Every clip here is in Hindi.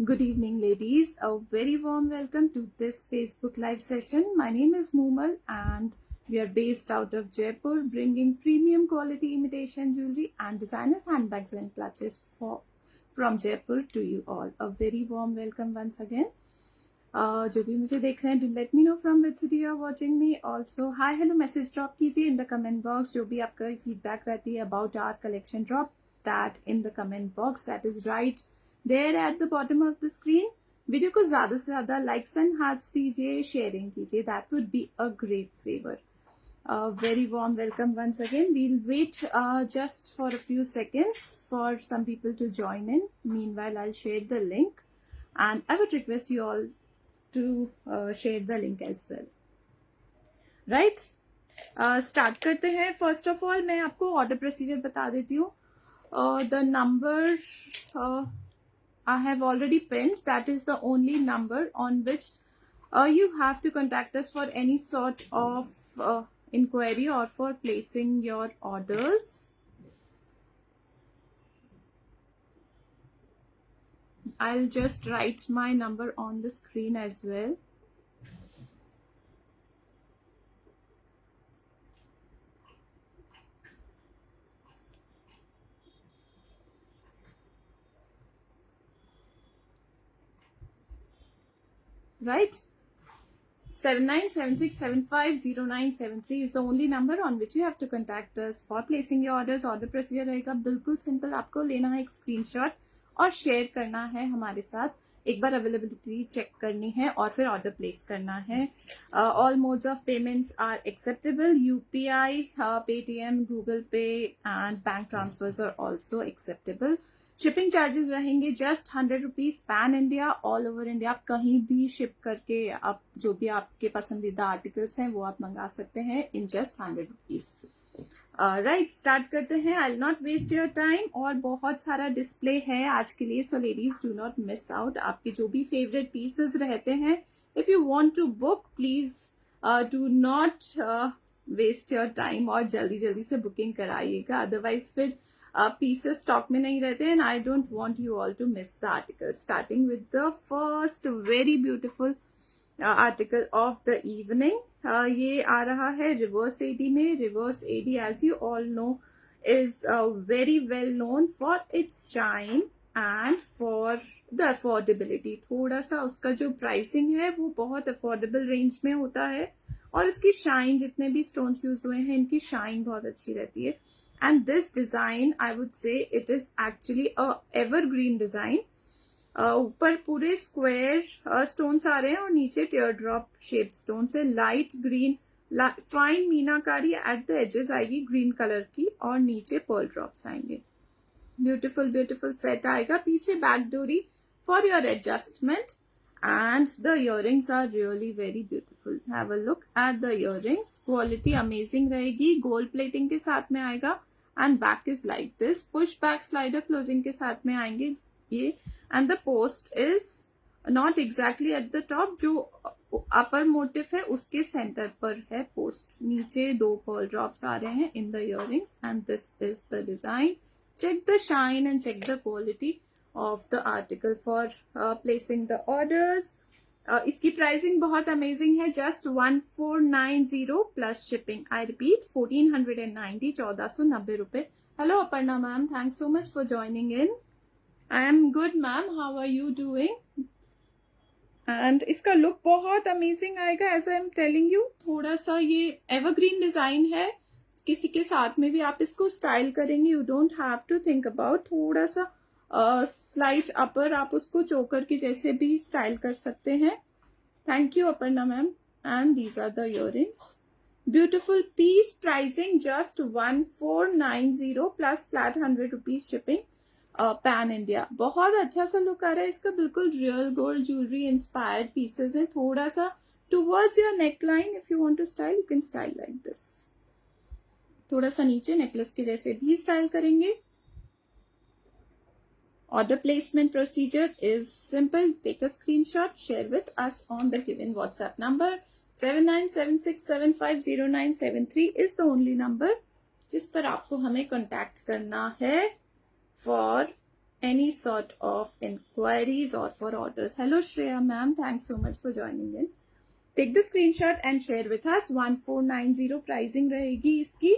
Good evening, ladies. A very warm welcome to this Facebook Live session. My name is Moomal and we are based out of Jaipur, bringing premium quality imitation jewelry and designer handbags and clutches from Jaipur to you all. A very warm welcome once again. जो भी मुझे देख रहे हैं, do let me know from which city you are watching me. Also, hi, hello, message drop कीजिए in the comment box. जो भी आपका feedback रहती है about our collection, drop that in the comment box. That is right there at the bottom of the screen. Video को ज़्यादा से ज़्यादा likes and hearts दीजिए, sharing कीजिए. That would be a great favor. Very warm welcome once again. We'll wait just for a few seconds for some people to join in. Meanwhile, I'll share the link and I would request you all to share the link as well. Right? Start करते हैं. First of all, मैं आपको order procedure बता देती हूँ. The number I have already pinned. That is the only number on which you have to contact us for any sort of inquiry or for placing your orders. I'll just write my number on the screen as well. Right? 7976750973 is the only number on which you have to contact us for placing your orders. Order procedure रहेगा बिल्कुल सिंपल. आपको लेना है एक स्क्रीनशॉट और शेयर करना है हमारे साथ. एक बार अवेलेबिलिटी चेक करनी है और फिर ऑर्डर प्लेस करना है. All modes of payments are acceptable. UPI, Paytm, Google Pay and bank transfers are also acceptable. Shipping charges रहेंगे just 100 rupees pan India, all over India. आप कहीं भी शिप करके आप जो भी आपके पसंदीदा आर्टिकल्स हैं वो आप मंगा सकते हैं in just 100 rupees. Right, start करते हैं. I will not waste your time. और बहुत सारा डिस्प्ले है आज के लिए, so ladies do not miss out. आपके जो भी फेवरेट पीसेस रहते हैं, if you want to book please do not waste your time और जल्दी जल्दी से बुकिंग कराइएगा. अदरवाइज फिर pieces स्टॉक में नहीं रहते and I don't want you all to miss the article. Starting with the first very beautiful article of the evening. ये आ रहा है रिवर्स एडी में. Reverse AD as you all know is very well known for its shine and for the affordability. थोड़ा सा उसका जो प्राइसिंग है वो बहुत अफोर्डेबल रेंज में होता है और इसकी शाइन, जितने भी स्टोन्स यूज हुए हैं इनकी शाइन बहुत अच्छी रहती है. And this design, I would say, it is actually a evergreen design. ऊपर पूरे स्क्वायर स्टोन्स आ रहे हैं और नीचे टीयर ड्रॉप शेप्ड स्टोन्स है. Light green fine meenakari at the edges आएगी ग्रीन कलर की और नीचे पर्ल ड्रॉप्स आएंगे. ब्यूटिफुल ब्यूटिफुल सेट आएगा. पीछे बैक डोरी for your adjustment and the earrings are really very beautiful. Have a look at the earrings. Quality amazing रहेगी. गोल्ड प्लेटिंग के साथ में आएगा and back is like this. Push back slider closing के साथ में आएंगे ये. and the post is not exactly at the top. जो अपर मोटिव है उसके सेंटर पर है पोस्ट. नीचे 2 pearl drops आ रहे हैं in the earrings and this is the design. Check the shine and check the quality of the article for placing the orders. इसकी प्राइसिंग बहुत अमेजिंग है. Just 1490 plus shipping. I repeat 1490, 1490 रुपए. Hello Aparna ma'am, thanks so much for joining in. I am good ma'am, how are you doing? And इसका लुक बहुत अमेजिंग आएगा as I am telling you. थोड़ा सा ये एवरग्रीन डिजाइन है. किसी के साथ में भी आप इसको स्टाइल करेंगे. You don't have to think about. थोड़ा सा स्लाइट अपर आप उसको चोकर के जैसे भी स्टाइल कर सकते हैं. Thank you Aparna ma'am. And these are the earrings. Beautiful piece. Pricing just 1490 plus flat 100 rupees shipping. Pan India. बहुत अच्छा सा लुक आ रहा है इसका. बिल्कुल real gold jewellery inspired pieces है. थोड़ा सा towards your neck line. If you want to style you can style like this. थोड़ा सा नीचे नेकलेस के जैसे भी स्टाइल करेंगे. Order placement procedure is simple. Take a screenshot, share with us on the given WhatsApp number. 7976750973 is the only number जिस पर आपको हमें contact करना है for any sort of inquiries or for orders. Hello Shreya ma'am, thanks so much for joining in. Take the screenshot and share with us. 1490 pricing रहेगी इसकी.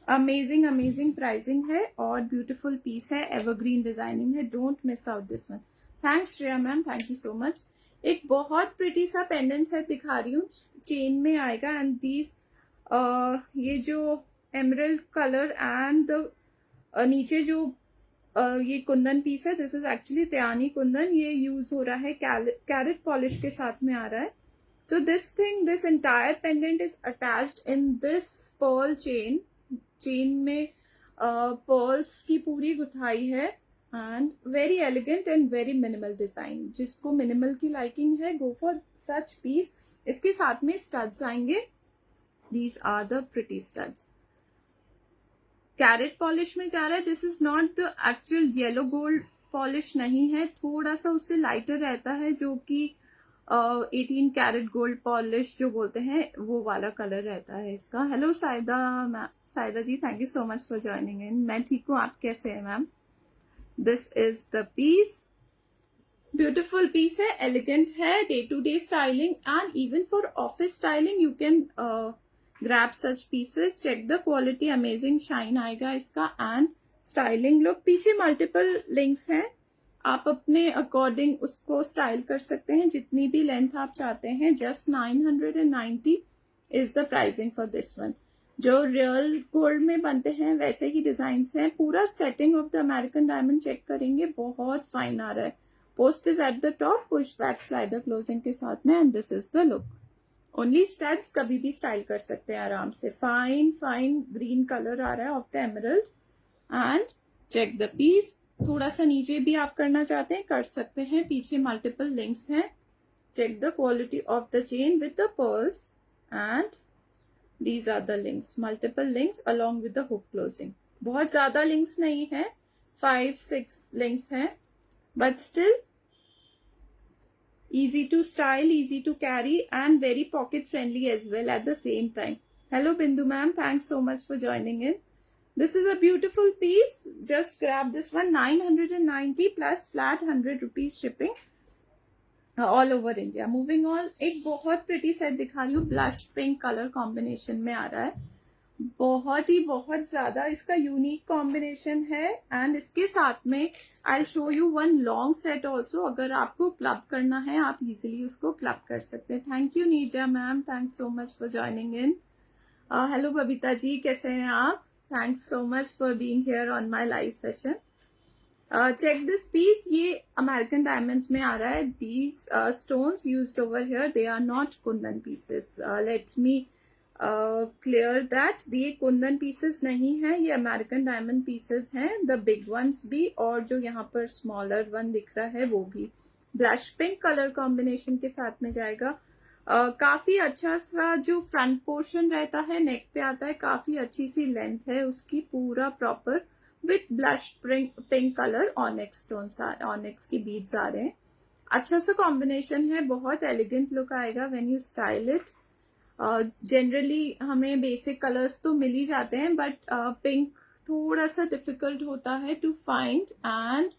अमेजिंग प्राइसिंग है और ब्यूटीफुल पीस है, एवरग्रीन डिजाइनिंग है. Don't miss out this one. Thanks Shreya ma'am, thank you so much. एक बहुत प्रिटी सा पेंडेंट सेट दिखा रही हूँ, चेन में आएगा. एंड दीज ये जो एमरल्ड कलर एंड नीचे जो ये कुंदन पीस है, दिस इज एक्चुअली त्यानी कुंदन. ये यूज हो रहा है कैरेट पॉलिश के साथ में आ रहा है. So this entire pendant is attached in this pearl chain. Chain में पर्ल्स की पूरी गुथाई है and very elegant and very minimal design. जिसको मिनिमल की लाइकिंग है, गो फॉर सच पीस. इसके साथ में स्टड्स आएंगे. These are the pretty studs. Carat polish में जा रहा है. This is not the actual yellow gold polish नहीं है, थोड़ा सा उससे लाइटर रहता है, जो कि 18 कैरेट गोल्ड पॉलिश जो बोलते हैं वो वाला कलर रहता है इसका. Hello Saida ji, thank you so much for joining in. मैं ठीक हूँ, आप कैसे हैं ma'am? This is the piece. Beautiful piece है, एलिगेंट है, day to day styling and even for office styling you can grab such pieces. Check the quality, amazing shine आएगा इसका एंड स्टाइलिंग लुक. पीछे मल्टीपल लिंक्स हैं, आप अपने अकॉर्डिंग उसको स्टाइल कर सकते हैं जितनी भी लेंथ आप चाहते हैं. Just 990 is the pricing for this one. जो रियल गोल्ड में बनते हैं वैसे ही डिजाइन हैं. पूरा setting of the American diamond check करेंगे, बहुत फाइन आ रहा है. Post is at the top, push back slider closing के साथ में and this is the look. Only studs कभी भी स्टाइल कर सकते हैं आराम से. फाइन ग्रीन कलर आ रहा है of the emerald and check the piece. थोड़ा सा नीचे भी आप करना चाहते हैं कर सकते हैं. पीछे मल्टीपल लिंक्स हैं. Check the quality of the chain with the pearls and these are the links. Multiple links along with the hook closing. बहुत ज्यादा लिंक्स नहीं है, 5-6 लिंक्स हैं, but still easy to style, easy to carry and very pocket friendly as well at the same time. Hello Bindu ma'am, thanks so much for joining in. This is a beautiful piece. Just grab this one. 990 plus flat 100 rupees shipping all over India. Moving on, एक बहुत pretty set दिखा रही हूँ. Blush pink color combination में आ रहा है. बहुत ज्यादा इसका यूनिक कॉम्बिनेशन है. एंड इसके साथ में I show you one long set also. अगर आपको क्लब करना है आप इजिली उसको क्लब कर सकते हैं. Thank you Neeja ma'am, thanks so much for joining in. Hello Babita ji, कैसे हैं आप? Thanks so much for being here on my live session. Check this piece. ये American diamonds में आ रहा है. These stones used over here, they are not kundan pieces. Let me clear that. ये kundan pieces नहीं है, ये American diamond pieces हैं. The big ones भी और जो यहाँ पर smaller one दिख रहा है वो भी. Blush pink color combination के साथ में जाएगा. काफी अच्छा सा जो फ्रंट पोर्शन रहता है, नेक पे आता है, काफी अच्छी सी लेंथ है उसकी. पूरा proper with blush pink colour onyx stones, onyx की बीड्स आ रहे हैं. अच्छा सा कॉम्बिनेशन है, बहुत एलिगेंट लुक आएगा when you style it. Generally हमें बेसिक कलर्स तो मिल ही जाते हैं, बट पिंक थोड़ा सा डिफिकल्ट होता है to find and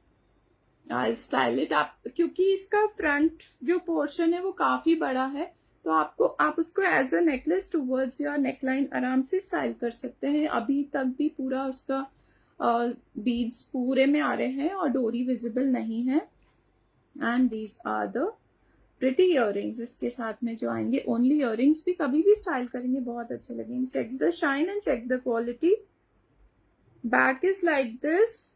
I style it. आप क्योंकि इसका फ्रंट जो पोर्शन है वो काफी बड़ा है, तो आप उसको as a necklace towards your neckline आराम से स्टाइल कर सकते हैं. अभी तक भी पूरा उसका बीड्स पूरे में आ रहे हैं और डोरी विजिबल नहीं है. And these are the pretty earrings इसके साथ में जो आएंगे. ओनली इयररिंग्स भी कभी भी स्टाइल करेंगे बहुत अच्छे लगेंगे. Check the shine and check the quality. Back is like this.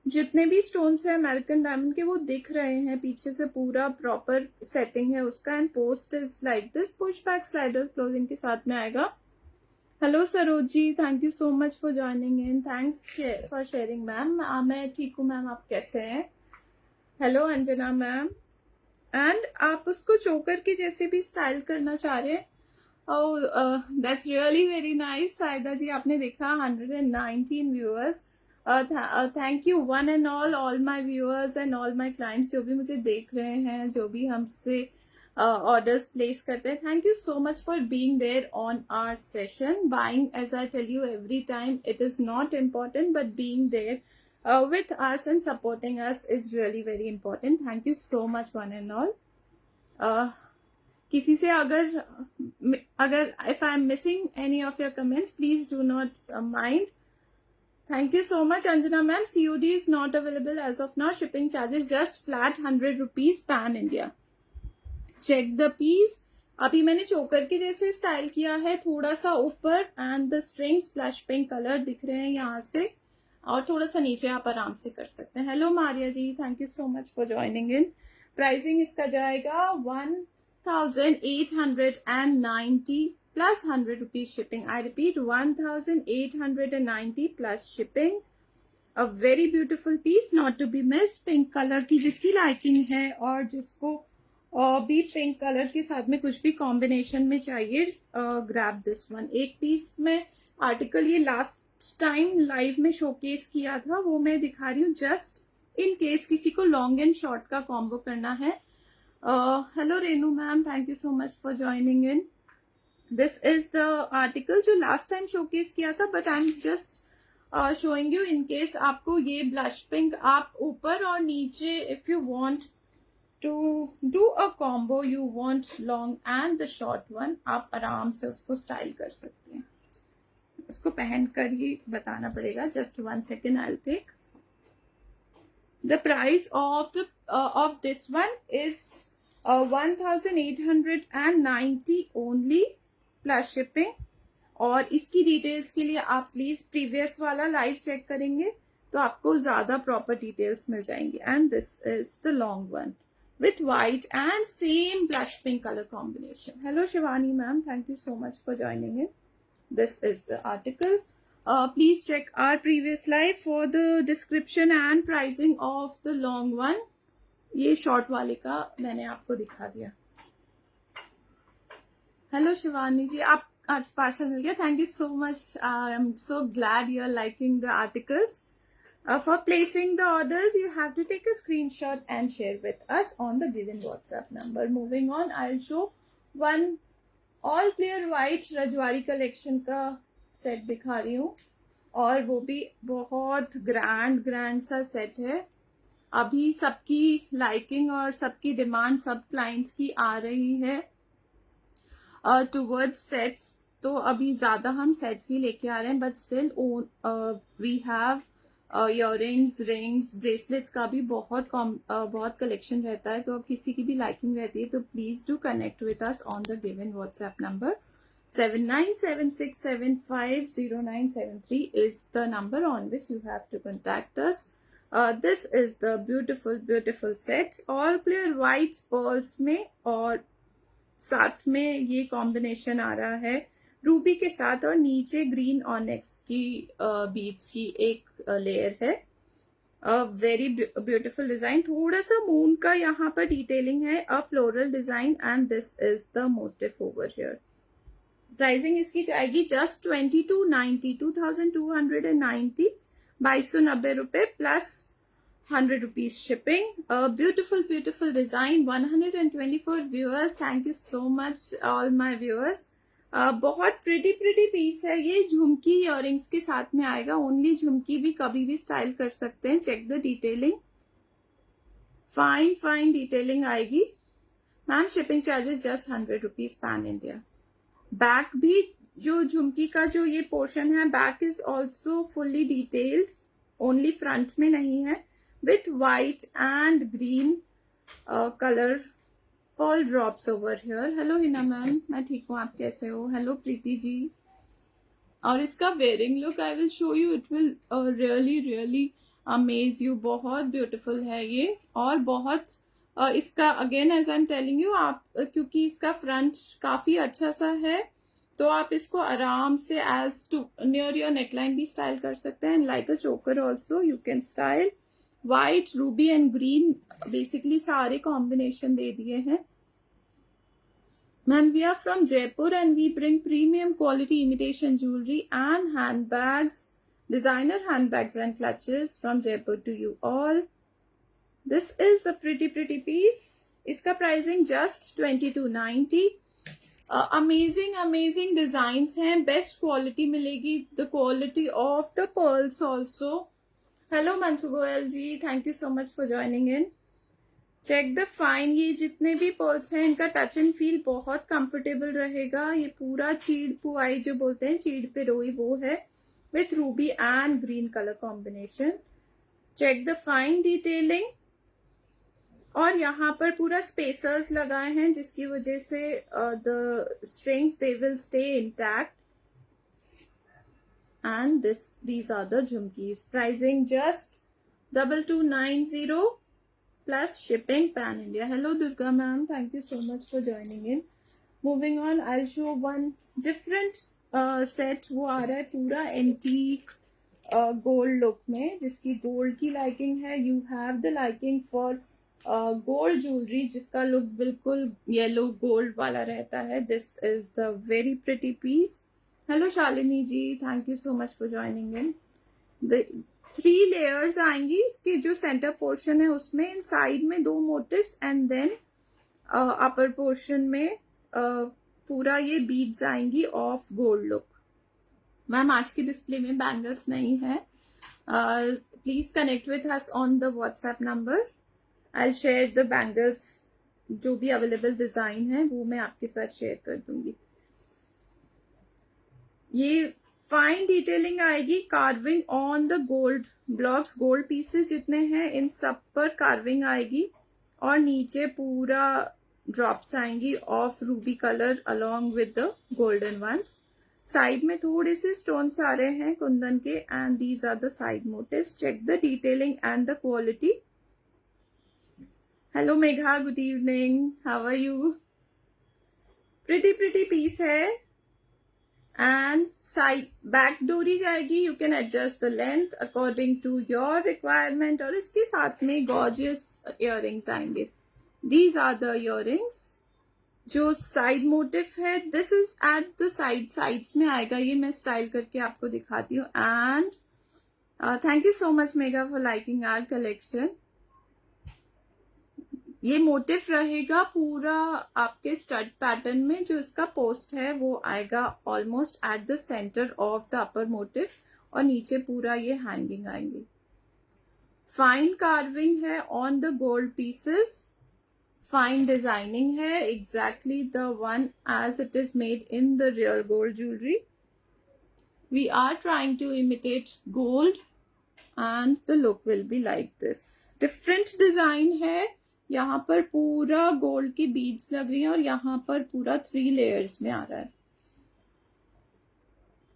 जितने भी स्टोन्स है अमेरिकन डायमंड के वो दिख रहे हैं, पीछे से पूरा प्रॉपर सेटिंग है उसका. And post is like this, push back slider closing के साथ में आएगा. Hello Saroj ji, thank you so much for joining in. Thanks for sharing ma'am. मैं ठीक हूँ मैम, आप कैसे हैं? Hello Anjana ma'am. एंड आप उसको चोकर के जैसे भी स्टाइल करना चाह रहे हैं. That's really very nice. Saida ji आपने देखा 119 viewers. Thank you one and all my viewers and all my clients जो भी मुझे देख रहे हैं, जो भी हमसे orders place करते हैं. Thank you so much for being there on our session. Buying, as I tell you every time, it is not important, but being there with us and supporting us is really very important. Thank you so much one and all. किसी से अगर if I am missing any of your comments, please do not mind. Thank you so much, Anjana ma'am. COD is not available as of now. Shipping charges just flat 100 rupees pan India. Check the piece. अभी मैंने चोकर के जैसे स्टाइल किया है, थोड़ा सा ऊपर and the strings flash pink colour दिख रहे हैं यहाँ से, और थोड़ा सा नीचे आप आराम से कर सकते हैं. Hello Maria ji, thank you so much for joining in. Pricing इसका जाएगा 1890 plus 100 rupees shipping. I repeat, 1890 plus shipping. A very beautiful piece, not to be missed. Pink colour की जिसकी लाइकिंग है और जिसको भी पिंक कलर के साथ में कुछ भी कॉम्बिनेशन में चाहिए, ग्रैब दिस वन. एक पीस में आर्टिकल ये लास्ट टाइम लाइव में शोकेस किया था, वो मैं दिखा रही हूँ जस्ट इन केस किसी को लॉन्ग एंड शॉर्ट का कॉम्बो करना है. Hello Renu ma'am, thank you so much for joining in. This is the article जो लास्ट टाइम शोकेस किया था, but I am just showing you in case आपको ये ब्लश पिंक आप ऊपर और नीचे, if you want to do a combo, you want long and the short one, आप आराम से उसको स्टाइल कर सकते हैं. इसको पहन कर ही बताना पड़ेगा. Just 1 second, I will take. The price of this one is 1890 only plus shipping. और इसकी डिटेल्स के लिए आप प्लीज प्रीवियस वाला लाइव चेक करेंगे तो आपको ज्यादा प्रॉपर डिटेल्स मिल जाएंगे. And this is the long one with white and same blush pink color combination. Hello Shivani ma'am, thank you so much for joining in. This is the article. Please check our previous live for the description and pricing of the long one. ये short वाले का मैंने आपको दिखा दिया. Hello Shivani ji, आप आज पार्सल मिल गया. Thank you so much. I am so glad you are liking the articles. For placing the orders, you have to take a screenshot and share with us on the given WhatsApp number. Moving on, I'll show one all clear white Rajwadi collection का सेट दिखा रही हूँ, और वो भी बहुत ग्रैंड सा सेट है. अभी सबकी लाइकिंग और सबकी डिमांड सब क्लाइंट्स की आ रही है टूवर्ड्स सेट्स, तो अभी ज्यादा हम सेट्स ही लेके आ रहे हैं. But still we have earrings, rings, bracelets का भी बहुत कलेक्शन रहता है. तो अब किसी की भी लाइकिंग रहती है तो please do connect with us on the given WhatsApp number. 7976750973 is the number on which you have to contact us. This is the beautiful set, all clear white pearls में, और साथ में ये कॉम्बिनेशन आ रहा है रूबी के साथ, और नीचे ग्रीन ऑनेक्स की बीड्स की एक लेयर है. वेरी ब्यूटिफुल डिजाइन, थोड़ा सा मून का यहाँ पर डिटेलिंग है, a floral design, and this is the motif over here. Pricing इसकी जाएगी जस्ट 2290, 2290, 2290 रुपए plus 100 rupees shipping. Beautiful design. 124 viewers. Thank you so much all my viewers. बहुत प्रिटी पीस है ये. झुमकी इयररिंग्स के साथ में आएगा. ओनली झुमकी भी कभी भी स्टाइल कर सकते हैं. Check the detailing, fine detailing आएगी. Ma'am shipping charges just 100 rupees pan India. Back भी जो झुमकी का जो ये पोर्शन है, back is also fully detailed, only front में नहीं है, with white and green color pearl drops over here. Hello Hina ma'am, मैं ठीक हूँ, आप कैसे हो? हेलो प्रीति जी. और इसका wearing look I will show you, it will really amaze you. बहुत ब्यूटीफुल है ये, और बहुत इसका again as I am telling you, आप क्योंकि इसका फ्रंट काफी अच्छा सा है तो आप इसको आराम से as to near your neckline भी स्टाइल कर सकते हैं. Like a choker also you can style. White, ruby and green, basically सारे कॉम्बिनेशन दे दिए हैं. Ma'am we are from Jaipur and we bring premium quality imitation jewellery and handbags, designer handbags and clutches from Jaipur to you all. This is the pretty piece. इसका प्राइसिंग जस्ट 2290. अमेजिंग डिजाइन्स हैं, बेस्ट क्वालिटी मिलेगी. The quality of the pearls also hello Mansu Goyal ji, thank you so much for joining in. Check the fine, ये जितने भी पर्ल्स हैं इनका टच एंड फील बहुत कंफर्टेबल रहेगा। ये पूरा चीड़ पुआई जो बोलते हैं, चीड़ पे रोई, वो है with ruby and green colour combination. Check the fine detailing, और यहाँ पर पूरा स्पेसर्स लगाए हैं जिसकी वजह से the strings they will stay intact. And these are the jhumkis. Pricing just 2290 plus shipping pan India. Hello Durga ma'am, thank you so much for joining in. Moving on, I'll show one different set. वो आ रहा है पूरा antique gold look में, जिसकी gold की liking है. You have the liking for gold jewelry जिसका look बिल्कुल yellow gold वाला रहता है. This is the very pretty piece. Hello Shalini ji, thank you so much for joining in. The 3 layers आएंगी। इसके जो सेंटर पोर्शन है उसमें इन साइड में 2 motifs and then upper portion में पूरा ये बीड्स आएंगी ऑफ गोल्ड लुक। मैम आज की डिस्प्ले में बैंगल्स नहीं है, please connect with us on the WhatsApp number. I will share the bangles, जो भी अवेलेबल डिजाइन है वो मैं आपके साथ शेयर कर दूंगी। ये फाइन डिटेलिंग आएगी, carving on the gold blocks, gold pieces जितने हैं इन सब पर कार्विंग आएगी, और नीचे पूरा ड्रॉप्स आएंगी of ruby colour along with the golden ones. Side में थोड़े से स्टोन्स आ रहे हैं कुंदन के, and these are the side motifs. Check the detailing and the quality. Hello Megha, good evening, how are you? Pretty piece है, एंड साइड बैक डोरी जाएगी। You can adjust the length according to your requirement, और इसके साथ में गॉर्जियस इयररिंग्स आएंगे। These are the earrings. जो साइड मोटिव है this is at the sides में आएगा। ये मैं स्टाइल करके आपको दिखाती हूँ। And thank you so much Megha for liking our collection. ये मोटिव रहेगा पूरा आपके स्टड पैटर्न में। जो इसका पोस्ट है वो आएगा almost at the centre of the upper motif, और नीचे पूरा ये हैंगिंग आएंगे। फाइन कार्विंग है on the gold pieces, fine designing है, exactly the one as it is made in the real gold jewellery. We are trying to imitate gold and the look will be like this. Different design है, यहाँ पर पूरा गोल्ड की बीड्स लग रही हैं और यहाँ पर पूरा 3 लेयर्स में आ रहा है।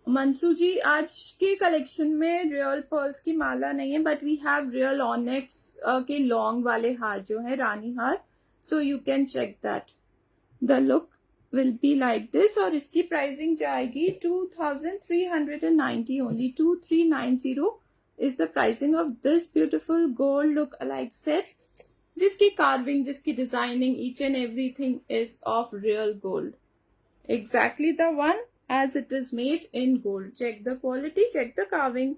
मंसू जी, आज के कलेक्शन में रियल पर्ल्स की माला नहीं है, but we have real onyx के लॉन्ग वाले हार जो है, रानी हार, so you can check that. The look will be like this, और इसकी प्राइसिंग जाएगी 2390 only. 2390 is the pricing of this beautiful gold look alike set, जिसकी कार्विंग, जिसकी designing, each and everything is of real gold, exactly the one as it is made in gold. Check the quality, check the carving,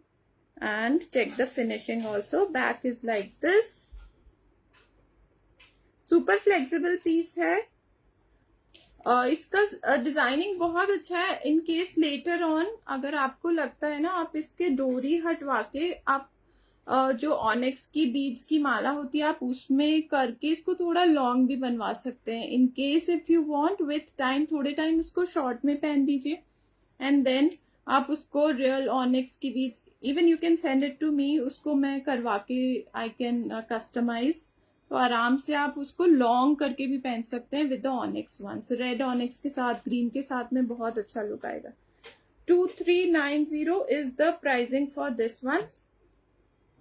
and check the finishing also. Back is like this. Super flexible piece है, और इसका डिजाइनिंग बहुत अच्छा है। इन केस लेटर ऑन अगर आपको लगता है ना, आप इसके डोरी हटवा के आप जो ऑनेक्स की बीड्स की माला होती है आप उसमें करके इसको थोड़ा लॉन्ग भी बनवा सकते हैं। In case if you want, with time, थोड़े टाइम इसको शॉर्ट में पहन दीजिए, एंड देन आप उसको रियल ऑनेक्स की beads, even you can send it to me, उसको मैं करवा के आई कैन कस्टमाइज, तो आराम से आप उसको लॉन्ग करके भी पहन सकते हैं with the onyx ones. Red onyx के साथ, ग्रीन के साथ में बहुत अच्छा लुक आएगा। 2390 is the pricing for this one.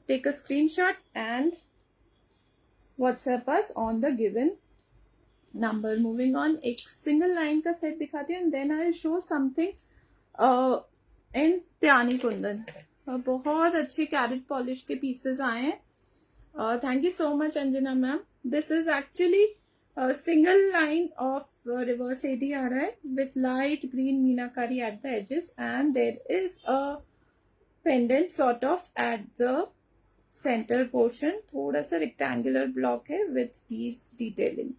Take a screenshot and WhatsApp us on the given number. Moving on, एक single line का set दिखाती हूँ, and then I'll show something in त्यानी कुंदन। बहुत अच्छे कैरेट पॉलिश के पीसेस आए हैं। Thank you so much Anjana ma'am. This is actually single line of reverse AD आ रहा है with light green meenakari at the edges, and there is a pendant sort of at the centre portion. थोड़ा सा रेक्टेंगुलर ब्लॉक है with these detailing.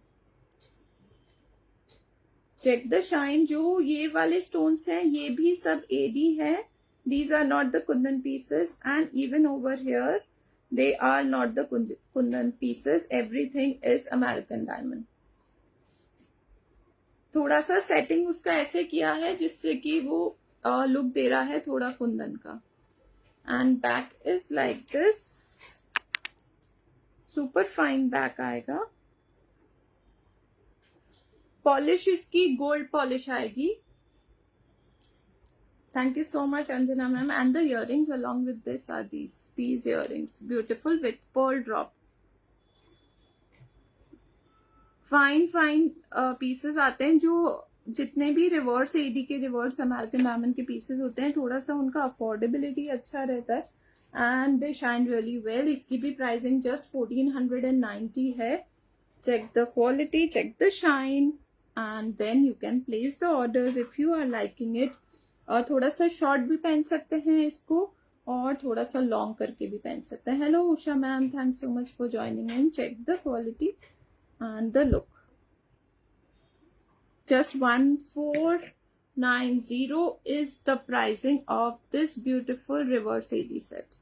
Check the shine. जो ये वाले स्टोन्स हैं ये भी सब एडी है, these are not the kundan pieces, and even over here They are not the kundan pieces. Everything is American diamond. थोड़ा सा सेटिंग उसका ऐसे किया है जिससे कि वो लुक दे रहा है थोड़ा कुंदन का. And back is like this. Super fine back आएगा. पॉलिश इसकी गोल्ड पॉलिश आएगी. Thank you so much, Anjana ma'am. And the earrings along with this are these earrings. Beautiful with pearl drop. Fine pieces आते हैं. जो जितने भी रिवर्स एडी के रिवर्स अमेरिकन डायमंड के पीसेस होते हैं, थोड़ा सा उनका अफोर्डेबिलिटी अच्छा रहता है and they shine really well. इसकी भी प्राइसिंग जस्ट 1490 है. Check the quality, check the shine and then you can place the orders if you are liking it. और थोड़ा सा शॉर्ट भी पहन सकते हैं इसको और थोड़ा सा लॉन्ग करके भी पहन सकते हैं. Hello Usha ma'am, thanks so much for joining in. Check the quality and the look. Just 1490 is the pricing of this beautiful reverse AD set.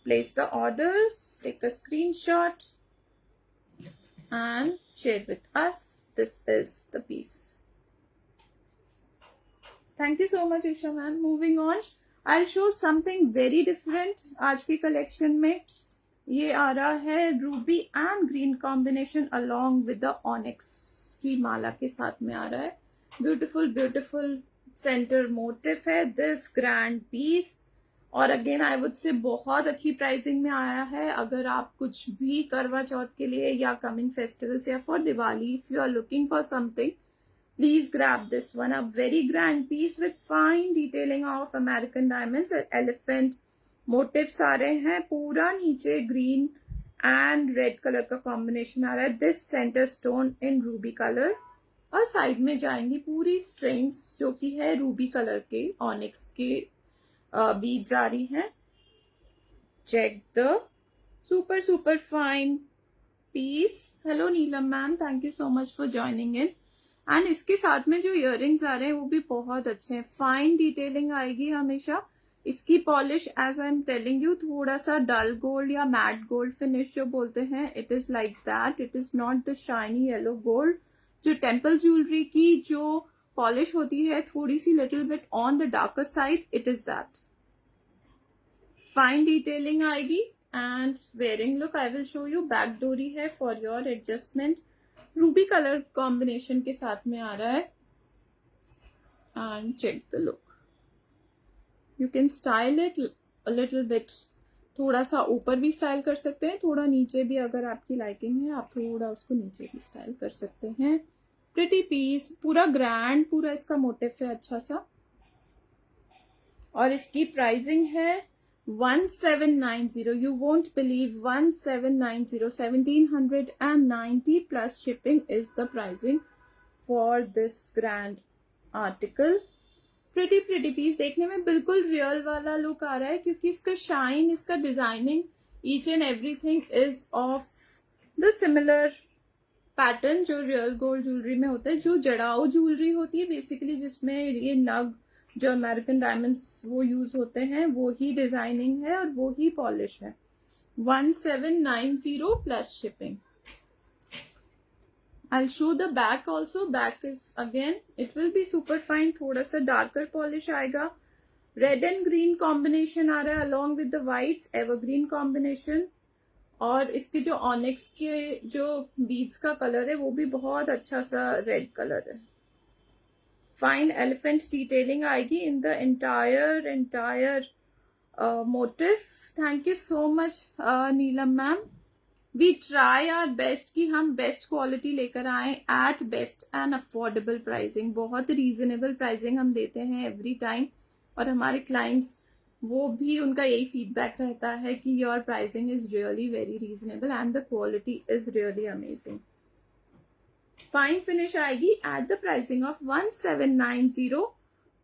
Place the orders, take a screenshot and share with us. This is the piece. Thank you so much Usha ma'am. Moving on, I'll show something very different. आज की कलेक्शन में ये आ रहा है Ruby and green combination along with the onyx की माला के साथ में आ रहा है. ब्यूटीफुल ब्यूटीफुल सेंटर मोटिव है दिस ग्रैंड पीस. और अगेन आई वुड से बहुत अच्छी प्राइसिंग में आया है. अगर आप कुछ भी करवा चौथ के लिए या कमिंग फेस्टिवल्स या for Diwali, if you are looking for something, please grab this one. A very grand piece with fine detailing of American diamonds. Elephant motifs आ रहे हैं. पूरा नीचे ग्रीन एंड रेड कलर का कॉम्बिनेशन आ रहा है. This center stone in ruby colour और साइड में जाएंगी पूरी स्ट्रिंग्स जो कि है रूबी कलर के ऑनिक्स के बीड्स आ रही हैं. Check the super super fine piece. Hello Neelam ma'am, thank you so much for joining in. And इसके साथ में जो इयररिंग्स आ रहे हैं वो भी बहुत अच्छे हैं. फाइन डिटेलिंग आएगी हमेशा. इसकी polish as I am telling you थोड़ा सा डल गोल्ड या मैट गोल्ड फिनिश जो बोलते हैं, it is like that. It is not the shiny yellow gold. जो टेम्पल ज्वेलरी की जो पॉलिश होती है थोड़ी सी little bit on the darker side, it is that. Fine detailing आएगी and wearing look I will show you. Back डोरी है for your adjustment. Ruby colour combination के साथ में आ रहा है. And check the look. You can style it a little bit. थोड़ा सा ऊपर भी स्टाइल कर सकते हैं, थोड़ा नीचे भी अगर आपकी लाइकिंग है आप थोड़ा उसको नीचे भी स्टाइल कर सकते हैं. प्रिटी पीस, पूरा ग्रैंड, पूरा इसका मोटिव है अच्छा सा. और इसकी प्राइसिंग है 1790. You won't believe 1790. 1790 plus shipping is the pricing for this grand article. Pretty piece देखने में बिल्कुल रियल वाला लुक आ रहा है क्योंकि इसका शाइन, इसका designing, each and everything is of the similar pattern जो रियल गोल्ड ज्वेलरी में होता है, जो जड़ाऊ ज्वेलरी होती है बेसिकली, जिसमें ये नग जो अमेरिकन डायमंड्स वो यूज होते हैं, वो ही डिजाइनिंग है और वो ही पॉलिश है. 1790 plus shipping. I'll show the back also. Back is again, it will be super fine. थोड़ा सा darker polish आएगा. Red and green combination आ रहा है along with the whites, evergreen combination. और इसके जो onyx के जो beads का color है वो भी बहुत अच्छा सा red color है. Fine elephant detailing आएगी in the entire motif. Thank you so much Neelam ma'am. We try our best कि हम बेस्ट क्वालिटी लेकर आए at best and affordable pricing. बहुत रीजनेबल प्राइसिंग हम देते हैं एवरी टाइम और हमारे क्लाइंट्स वो भी, उनका यही फीडबैक रहता है कि your pricing is really very reasonable and the quality is really amazing. Fine finish आएगी at the pricing of 1790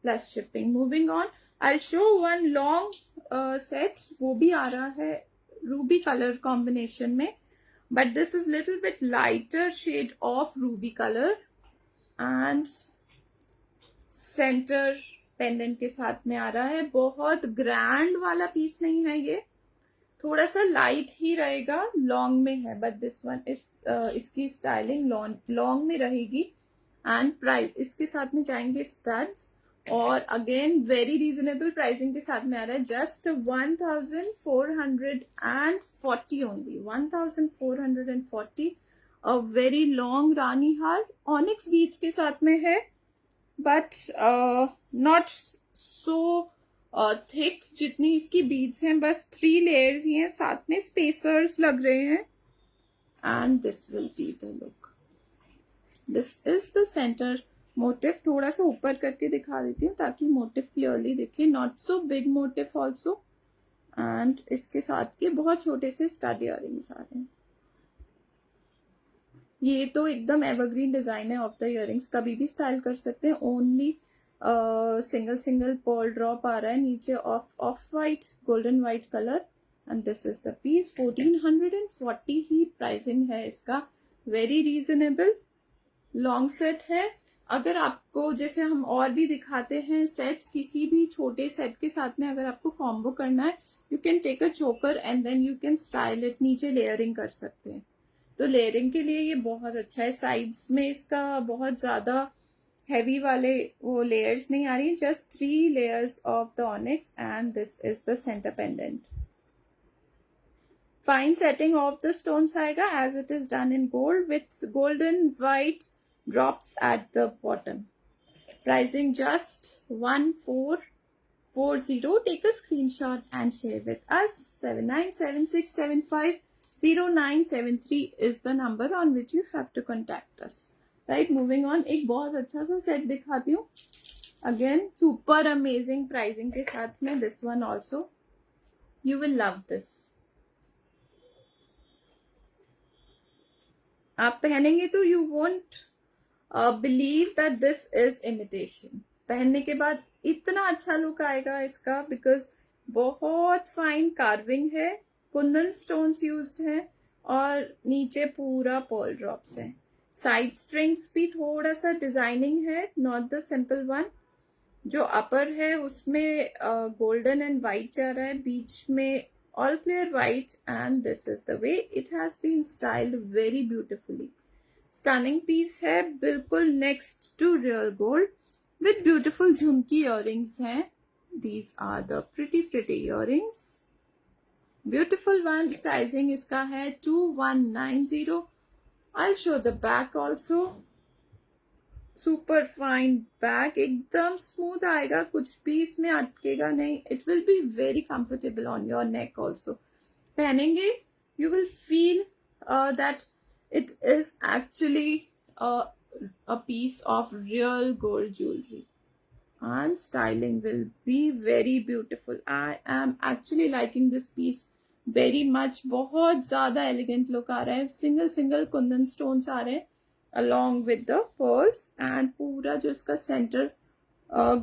plus shipping. Moving on, I show one long set. वो भी आ रहा है रूबी कलर कॉम्बिनेशन में, but this is little bit lighter shade of ruby color and center pendant के साथ में आ रहा है। बहुत ग्रैंड वाला पीस नहीं है ये, थोड़ा सा लाइट ही रहेगा, लॉन्ग में है, बट दिस वन इसकी स्टाइलिंग लॉन्ग में रहेगी। एंड प्राइस इसके साथ में जाएंगे स्टड्स, और अगेन वेरी रीजनेबल प्राइसिंग के साथ में आ रहा है, just 1440 only, 1440। A very long rani haar onyx beads के साथ में है, बट नॉट सो थिक जितनी इसकी बीड्स हैं, बस 3 लेयर्स ही हैं, साथ में स्पेसर्स लग रहे हैं। And this will be the look, this is the centre motive. थोड़ा सा ऊपर करके दिखा देती हूँ ताकि मोटिव क्लियरली दिखे, not so big motive also. And इसके साथ के बहुत छोटे से स्टड इयररिंग्स आ रहे हैं। ये तो एकदम एवरग्रीन डिजाइन है ऑफ द इयररिंग्स, कभी भी स्टाइल कर सकते हैं। ओनली सिंगल पर्ल ड्रॉप आ रहा है नीचे off white golden white colour. And this is the piece, 1440 ही प्राइसिंग है इसका, वेरी रीजनेबल। लॉन्ग सेट है। अगर आपको, जैसे हम और भी दिखाते हैं सेट्स, किसी भी छोटे सेट के साथ में अगर आपको कॉम्बो करना है, you can take a choker and then you can style it, नीचे लेयरिंग कर सकते हैं। तो लेयरिंग के लिए ये बहुत अच्छा है। साइड्स में इसका बहुत ज्यादा हैवी वाले वो लेयर्स नहीं आ रही, just 3 layers of the onyx. And this is the center pendant. Fine setting of the stones आएगा as it is done in gold with golden white drops at the bottom. Pricing just 1440. Take a screenshot and share with us. 7976750973 is the number on which you have to contact us. Right, moving on. एक बहुत अच्छा सा सेट दिखाती हूँ, अगेन सुपर अमेजिंग प्राइसिंग के साथ में। This one also you will love this. आप पहनेंगे तो you won't believe that this is imitation. पहनने के बाद इतना अच्छा लुक आएगा इसका, बिकॉज बहुत फाइन कार्विंग है, कुंदन स्टोन्स यूज्ड हैं, और नीचे पूरा पर्ल ड्रॉप्स हैं। साइड स्ट्रिंग्स भी थोड़ा सा डिजाइनिंग है, नॉट द सिंपल वन। जो अपर है उसमें गोल्डन एंड वाइट जा रहा है, बीच में all clear white. And this is the way it has been styled, very beautifully. Stunning piece है, बिल्कुल next to real gold with beautiful jhumki earrings हैं। These are the pretty earrings, beautiful one. Pricing इसका है 2190। I show the back also, super fine back, एकदम स्मूथ आएगा, कुछ भी इसमें अटकेगा नहीं। It will be very comfortable on your neck also. पहनेंगे you will feel that it is actually a piece of real gold jewelry, and styling will be very beautiful. I am actually liking this piece very much. बहुत ज्यादा elegant look आ रहा है। single कुंदन stones आ रहे हैं along with the pearls, and पूरा जो इसका center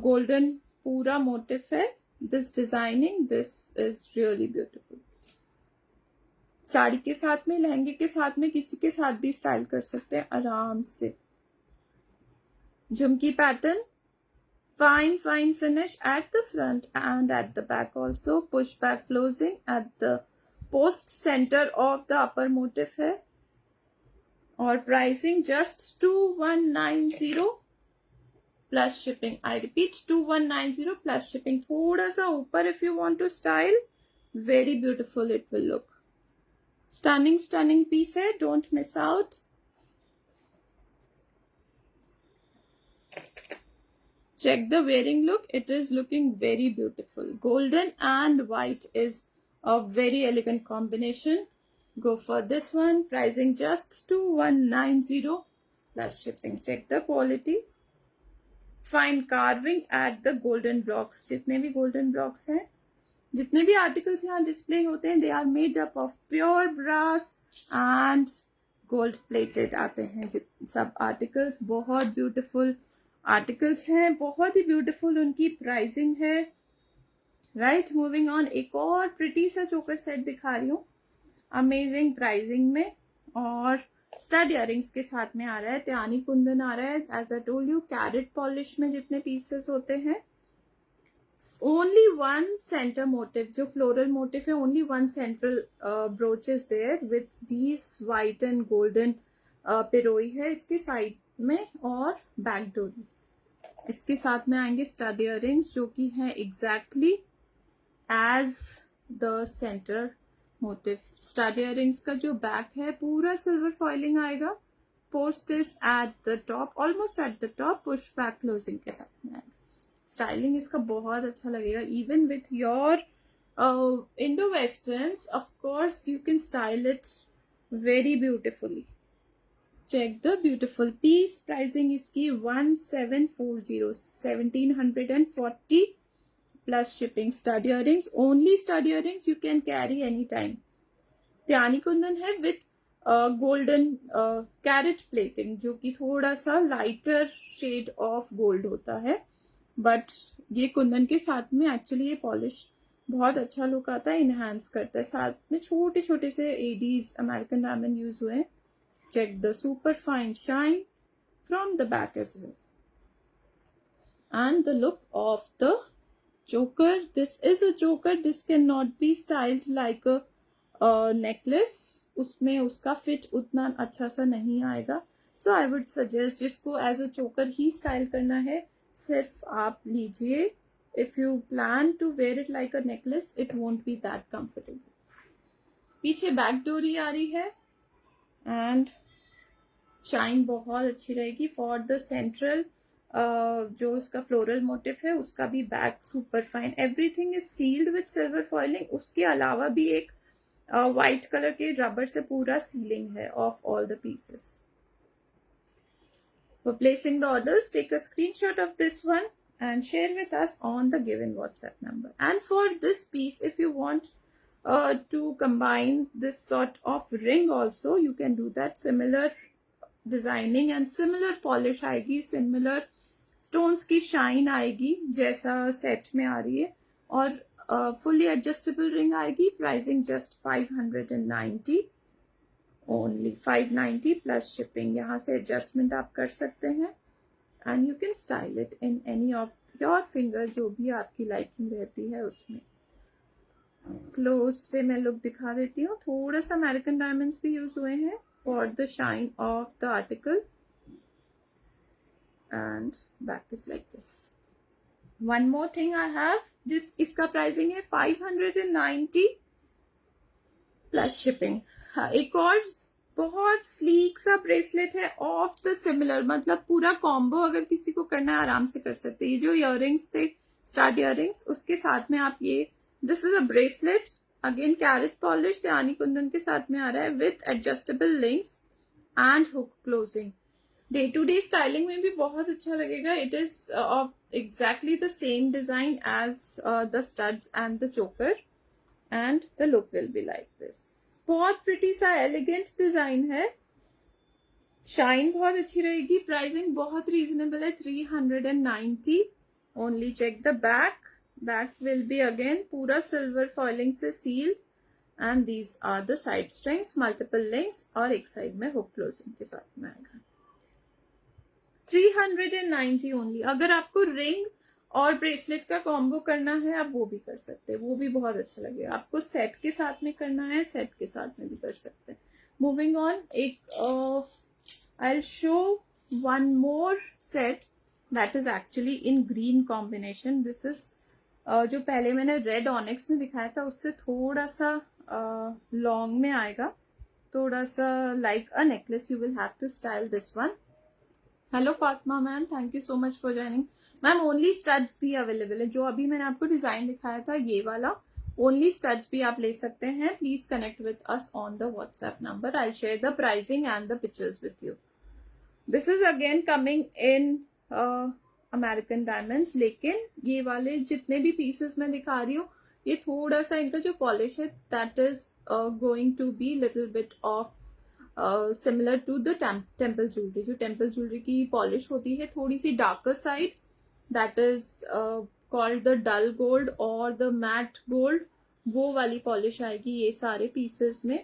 golden पूरा motif है। this designing, this is really beautiful. Sari के साथ में, लहंगे के साथ में, किसी के साथ भी स्टाइल कर सकते हैं आराम से। Jhumki pattern, fine finish at the front and at the back also. Push back closing at the post center of the upper motif है। और pricing just 2190 plus shipping. I repeat 2190 plus shipping. थोड़ा सा ऊपर if you want to style, very beautiful it will look. Stunning piece है, don't miss out. Check the wearing look, it is looking very beautiful. Golden and white is a very elegant combination. Go for this one. Pricing just 2190 plus shipping. Check the quality. Fine carving at the golden blocks. जितने भी golden blocks हैं, जितने भी आर्टिकल्स यहाँ डिस्प्ले होते हैं, they are made up of pure brass and gold plated आते हैं सब आर्टिकल्स। बहुत ब्यूटीफुल आर्टिकल्स हैं, बहुत ही ब्यूटीफुल उनकी प्राइसिंग है। Right, moving on. एक और प्रिटी सा चोकर सेट दिखा रही हूँ, अमेजिंग प्राइसिंग में, और स्टड इयररिंग्स के साथ में आ रहा है। त्यानी कुंदन आ रहा है, as I told you carat polish में जितने पीसेस होते हैं only one center motif, जो floral motif है, only one central brooch is there with these white and golden पिरोई है इसके साइड में, और बैक डोरी। इसके साथ में आएंगे स्टड इयररिंग्स जो कि है exactly as the centre motif. Stud earrings का जो बैक है पूरा सिल्वर फॉइलिंग आएगा, post is at the top, almost at the top, push back closing के साथ में आएगा। स्टाइलिंग इसका बहुत अच्छा लगेगा, even with your Indo westerns of course you can style it very beautifully. Check the beautiful piece. Pricing इसकी 1740, 1740 plus shipping. Stud earrings, only stud earrings you can carry any time. त्यानी कुंदन है विथ गोल्डन कैरेट प्लेटिंग, जो कि थोड़ा सा लाइटर शेड ऑफ गोल्ड होता है, बट ये कुंदन के साथ में एक्चुअली ये पॉलिश बहुत अच्छा लुक आता है, इनहांस करता है। साथ में छोटे छोटे से एडीज अमेरिकन डायमंड यूज हुए हैं। Check the super fine shine from the back as well. And the look of the choker. This is a choker. This cannot be styled like a necklace. उसमें उसका fit उतना अच्छा सा नहीं आएगा. So I would suggest जिसको as a choker he style करना है, सिर्फ आप लीजिए. If you plan to wear it like a necklace, it won't be that comfortable. पीछे बैक डोरी आ रही है एंड शाइन बहुत अच्छी रहेगी फॉर द सेंट्रल जो उसका फ्लोरल मोटिव है उसका भी back super fine. Everything is sealed with silver foiling. उसके अलावा भी एक व्हाइट कलर के रबर से पूरा सीलिंग है of all the pieces. For placing the orders, take a screenshot of this one and share with us on the given WhatsApp number. And for this piece, if you want to combine this sort of ring also, you can do that. Similar designing and similar polish आएगी, सिमिलर स्टोन्स की शाइन आएगी जैसा सेट में आ रही है, और फुली एडजस्टेबल रिंग आएगी। Pricing just 590 only, 590 plus shipping. यहाँ से एडजस्टमेंट आप कर सकते हैं and you can style it in any of your finger, जो भी आपकी लाइकिंग रहती है उसमें। क्लोज से मैं लुक दिखा देती हूँ। थोड़ा सा अमेरिकन डायमंड्स भी यूज हुए हैं for the shine of the article, and back is like this. One more thing I have, this इसका प्राइसिंग है 590 प्लस शिपिंग। हाँ, एक और बहुत स्लीक सा ब्रेसलेट है ऑफ द सिमिलर, मतलब पूरा कॉम्बो अगर किसी को करना है आराम से कर सकते हैं। ये जो इयररिंग्स थे स्टड इयररिंग्स, उसके साथ में आप ये, this is a bracelet again carat polish त्यानी कुंदन के साथ में आ रहा है with adjustable links and hook closing. Day to day styling में भी बहुत अच्छा लगेगा। It is of exactly the same design as the studs and the choker, and the look will be like this. बहुत प्रिटी सा एलिगेंट डिजाइन है, शाइन बहुत अच्छी रहेगी। प्राइसिंग बहुत रीजनेबल है, 390 only. Check the back. Back will be again पूरा silver foiling से sealed, and these are the side strings, multiple links, और एक साइड में hook closing के साथ में आएगा। 390 ओनली। अगर आपको रिंग और ब्रेसलेट का कॉम्बो करना है आप वो भी कर सकते हैं, वो भी बहुत अच्छा लगेगा। आपको सेट के साथ में करना है, सेट के साथ में भी कर सकते हैं। मूविंग ऑन, एक आई will show one more set that is actually in green combination. This is जो पहले मैंने रेड ऑनिक्स में दिखाया था उससे थोड़ा सा लॉन्ग में आएगा, थोड़ा सा like a necklace. You will have to style this one. Hello Fatima ma'am, thank you so much for joining. Ma'am only studs भी अवेलेबल है, जो अभी मैंने आपको डिजाइन दिखाया था ये वाला, ओनली स्टड्स भी आप ले सकते हैं। Please connect with us on the WhatsApp number. I share the pricing and the pictures with you. This is again coming in American diamonds, लेकिन ये वाले जितने भी पीसेस मैं दिखा रही हूँ ये थोड़ा सा इनका जो पॉलिश है that is going to be little bit of similar to the temple jewellery. जो टेम्पल ज्वेलरी की पॉलिश होती है थोड़ी सी darker side, that is called the dull gold और द मैट गोल्ड, वो वाली पॉलिश आएगी ये सारे पीसेस में।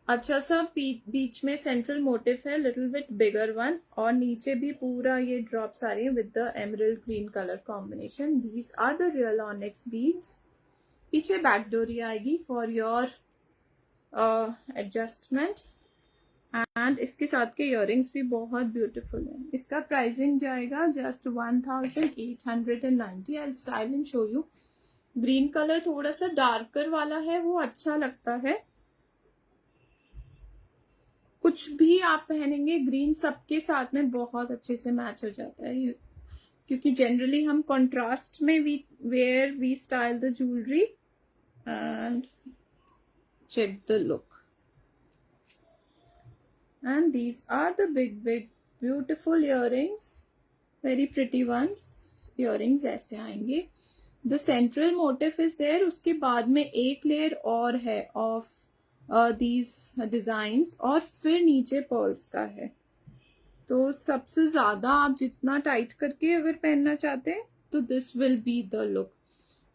अच्छा सा बीच में सेंट्रल मोटिव है, लिटिल बिट बिगर वन, और नीचे भी पूरा ये ड्रॉप्स आ रही है with the emerald green colour combination. These are the real onyx beads. पीछे बैक डोरी आएगी फॉर योर एडजस्टमेंट. एंड इसके साथ के इयररिंग्स भी बहुत ब्यूटीफुल है. इसका प्राइसिंग जाएगा just 1890. I style and show you. Green colour थोड़ा सा डार्कर वाला है, वो अच्छा लगता है. कुछ भी आप पहनेंगे ग्रीन सबके साथ में बहुत अच्छे से मैच हो जाता है, क्योंकि जनरली हम कंट्रास्ट में we style the jewellery. And check the look. And these are the big beautiful earrings, very pretty ones. earrings ऐसे आएंगे. The central motif is there. उसके बाद में एक लेयर और है of these designs, और फिर नीचे पर्ल्स का है. तो सबसे ज्यादा आप जितना टाइट करके अगर पहनना चाहते हैं तो this will be the look.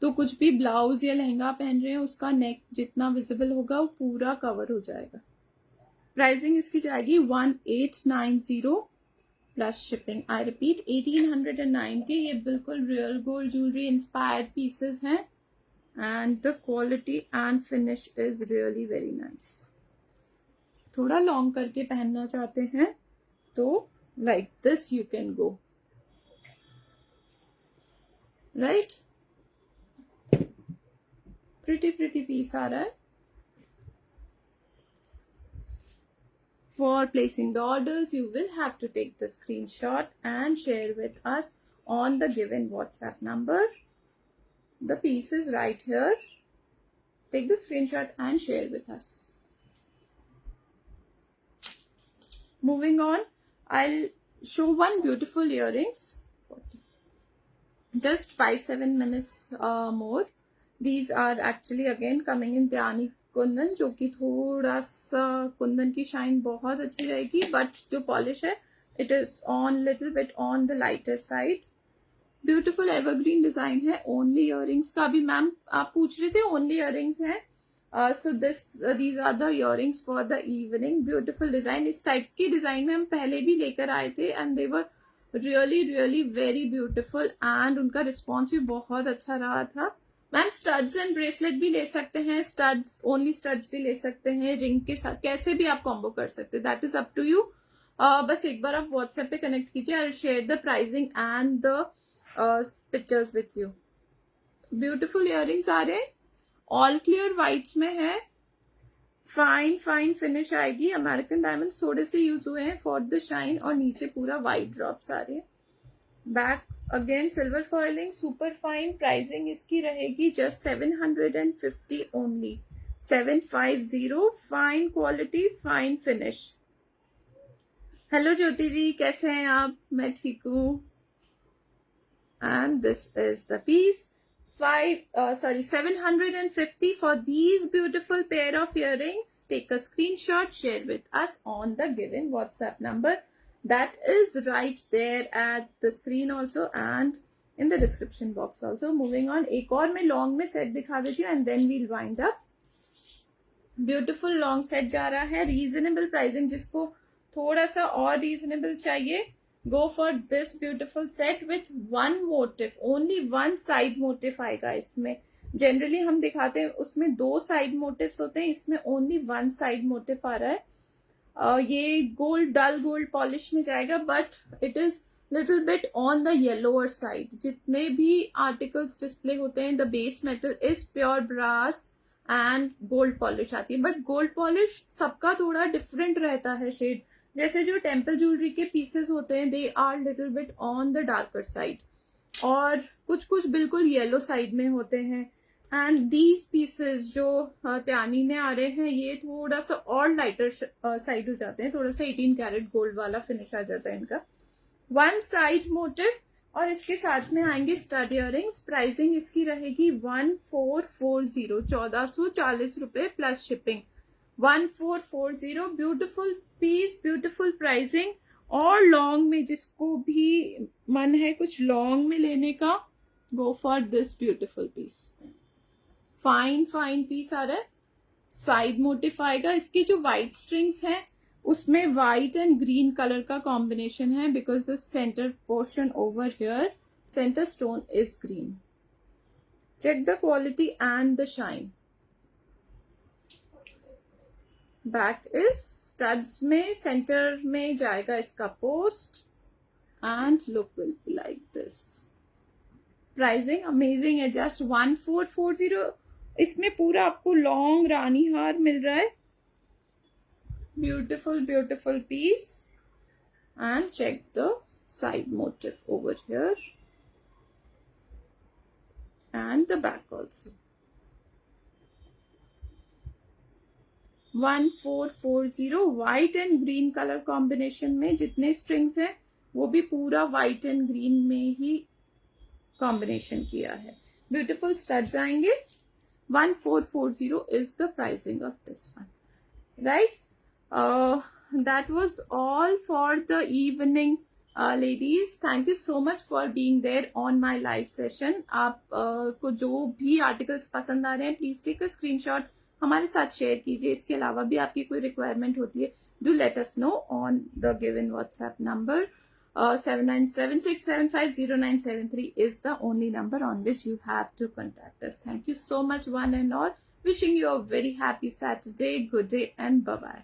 तो कुछ भी ब्लाउज या लहंगा पहन रहे हैं उसका नेक जितना विजिबल होगा वो पूरा कवर हो जाएगा. प्राइसिंग इसकी जाएगी 1890 प्लस शिपिंग. I repeat 1890. ये बिल्कुल real gold jewellery inspired pieces हैं and the quality and finish is really very nice. थोड़ा लॉन्ग करके पहनना चाहते हैं तो like this you can go. Right, pretty piece आ रहा है. For placing the orders, you will have to take the screenshot and share with us on the given WhatsApp number. The piece is right here. Take the screenshot and share with us. Moving on, I'll show one beautiful earrings. Just 5-7 minutes more. These are actually again coming in त्यानी कुंदन, जो कि थोड़ा सा कुंदन की शाइन बहुत अच्छी रहेगी, बट जो पॉलिश है it is on little bit on the lighter side. Beautiful evergreen design है. ओनली इयररिंग्स का भी मैम आप पूछ रहे थे, ओनली इयररिंग्स हैं. So these are the earrings for the evening. Beautiful design. इस टाइप की डिजाइन में हम पहले भी लेकर आए थे and they were really very beautiful and उनका रिस्पॉन्स भी बहुत अच्छा रहा था. मैम स्टड्स एंड ब्रेसलेट भी ले सकते हैं, स्टड्स ओनली स्टड्स भी ले सकते हैं, रिंग के साथ कैसे भी आप कॉम्बो कर सकते हैं. That is up to you. बस एक बार आप व्हाट्सएप पे कनेक्ट कीजिए. I will share the pricing and the pictures with you. Beautiful earrings आ रहे हैं. ऑल क्लियर व्हाइट्स में है. फाइन फिनिश आएगी. अमेरिकन डायमंड्स थोड़े से यूज हुए हैं फॉर द शाइन, और नीचे पूरा व्हाइट ड्रॉप्स आ रहे हैं. Back again silver foiling, super fine. Pricing इसकी रहेगी just 750 only. 750. Fine quality, fine finish. Hello Jyoti ji, कैसे हैं आप? मैं ठीक हूँ. And this is the piece. 750 for these beautiful pair of earrings. Take a screenshot, share with us on the given WhatsApp number. That is right there at the screen also and in the description box also. Moving on, एक और मैं लॉन्ग में सेट दिखा देती हूँ and then we'll wind up. Beautiful long set जा रहा है. Reasonable pricing. जिसको थोड़ा सा और रीजनेबल चाहिए, गो for this beautiful set with one motive. Only one side motive आएगा इसमें. जनरली हम दिखाते हैं उसमें 2 साइड मोटिव्स होते हैं, इसमें ओनली वन साइड मोटिव आ रहा है. ये गोल्ड, डल गोल्ड पॉलिश में जाएगा, but it is little bit on the yellower side. जितने भी आर्टिकल्स डिस्प्ले होते हैं, the base metal is pure brass and gold polish आती है. बट गोल्ड पॉलिश सबका थोड़ा डिफरेंट रहता है शेड. जैसे जो टेम्पल ज्वेलरी के पीसेस होते हैं, they are little bit on the darker side, और कुछ बिल्कुल येलो साइड में होते हैं. एंड दीज पीसेस जो त्यानी में आ रहे हैं, ये थोड़ा सा और लाइटर साइड हो जाते हैं. थोड़ा सा 18 कैरेट गोल्ड वाला फिनिश आ जाता है इनका. वन साइड मोटिव, और इसके साथ में आएंगे स्टड इयररिंग्स. प्राइसिंग इसकी रहेगी 1440. 1440 रुपए plus shipping. 1440. Beautiful piece, beautiful pricing. और लॉन्ग में जिसको भी मन है कुछ लॉन्ग में लेने का, go for this beautiful piece. Fine piece आ रहा है. साइड मोटिफ आएगा। इसके जो व्हाइट स्ट्रिंग्स हैं उसमें व्हाइट एंड ग्रीन कलर का कॉम्बिनेशन है, because the centre portion over here, centre stone is green. Check the quality and the shine. Back is studs में सेंटर में जाएगा इसका post and look will be like this. Pricing amazing है, जस्ट 1440। इसमें पूरा आपको लॉन्ग रानी हार मिल रहा है। Beautiful beautiful piece and check the side motif over here and the back also. 1440 white and green colour combination में जितने स्ट्रिंग्स हैं वो भी पूरा व्हाइट एंड ग्रीन में ही कॉम्बिनेशन किया है। ब्यूटिफुल स्टड्स आएंगे। 1440 is the pricing of this one, right? That was all for the evening, ladies. Thank you so much for being there on my live session. आप को जो भी आर्टिकल्स पसंद आ रहे हैं प्लीज टेक अ स्क्रीनशॉट, हमारे साथ शेयर कीजिए। इसके अलावा भी आपकी कोई रिक्वायरमेंट होती है, do let us know on the given WhatsApp number. 7976750973 is the only number on which you have to contact us. Thank you so much one and all. Wishing you a very happy Saturday. Good day and bye-bye.